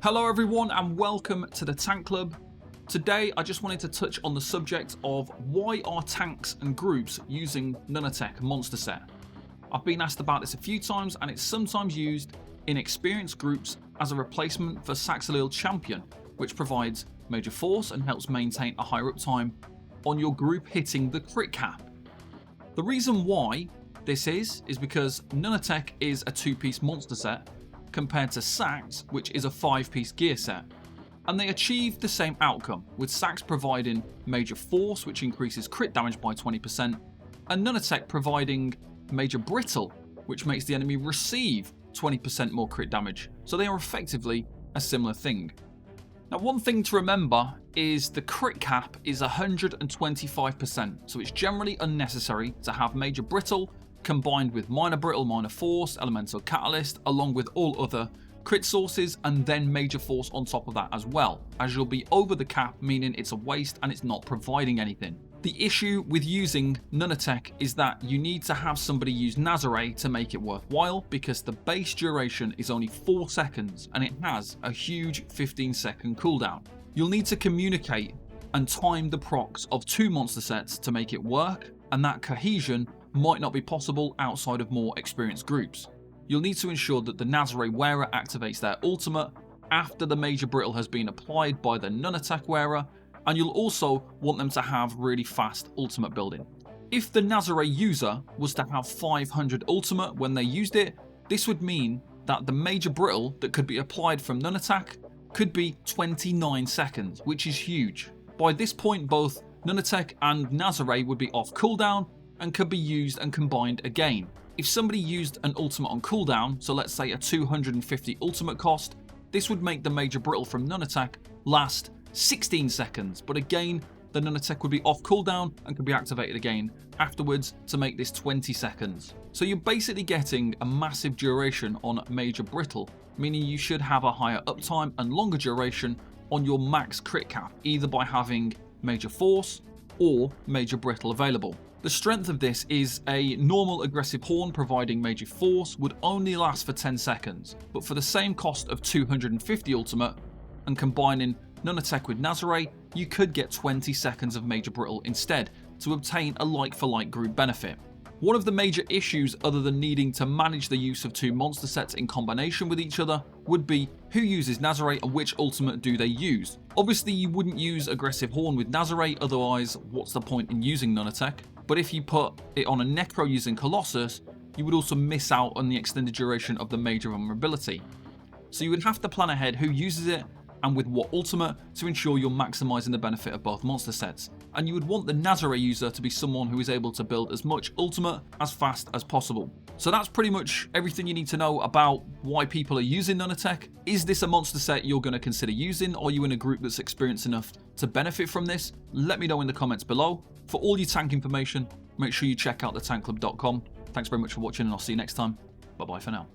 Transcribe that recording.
Hello everyone and welcome to the Tank Club. Today I just wanted to touch on the subject of why are tanks and groups using Nunatak Monster Set. I've been asked about this a few times and it's sometimes used in experienced groups as a replacement for Saxilil Champion, which provides major force and helps maintain a higher uptime on your group hitting the crit cap. The reason why this is because Nunatak is a 2-piece monster set compared to Sax, which is a 5-piece gear set. And they achieve the same outcome, with Sax providing major force, which increases crit damage by 20%, and Nunatak providing major brittle, which makes the enemy receive 20% more crit damage. So they are effectively a similar thing. Now, one thing to remember is the crit cap is 125%, so it's generally unnecessary to have major brittle combined with minor brittle, minor force, elemental catalyst, along with all other crit sources, and then major force on top of that as well, as you'll be over the cap, meaning it's a waste and it's not providing anything. The issue with using Nunatak is that you need to have somebody use Nazare to make it worthwhile, because the base duration is only 4 seconds and it has a huge 15-second cooldown. You'll need to communicate and time the procs of 2 monster sets to make it work, and that cohesion might not be possible outside of more experienced groups. You'll need to ensure that the Nazare wearer activates their ultimate after the major brittle has been applied by the Nunatak wearer, and you'll also want them to have really fast ultimate building. If the Nazare user was to have 500 ultimate when they used it, this would mean that the major brittle that could be applied from Nunatak could be 29 seconds, which is huge. By this point, both Nunatak and Nazare would be off cooldown and could be used and combined again. If somebody used an ultimate on cooldown, so let's say a 250 ultimate cost, this would make the major brittle from Nunatak last 16 seconds, but again, the Nunatak would be off cooldown and could be activated again afterwards to make this 20 seconds. So you're basically getting a massive duration on major brittle, meaning you should have a higher uptime and longer duration on your max crit cap, either by having major force or major brittle available. The strength of this is a normal aggressive horn providing major force would only last for 10 seconds, but for the same cost of 250 ultimate and combining Nunatak with Nazare, you could get 20 seconds of major brittle instead to obtain a like-for-like group benefit. One of the major issues, other than needing to manage the use of 2 monster sets in combination with each other, would be who uses Nazare and which ultimate do they use. Obviously you wouldn't use aggressive horn with Nazare, otherwise what's the point in using Nunatak? But if you put it on a Necro using Colossus, you would also miss out on the extended duration of the major vulnerability. So you would have to plan ahead who uses it and with what ultimate to ensure you're maximizing the benefit of both monster sets. And you would want the Nazare user to be someone who is able to build as much ultimate as fast as possible. So that's pretty much everything you need to know about why people are using Nunatak. Is this a monster set you're going to consider using? Are you in a group that's experienced enough to benefit from this? Let me know in the comments below. For all your tank information, make sure you check out thetankclub.com. Thanks very much for watching and I'll see you next time. Bye bye for now.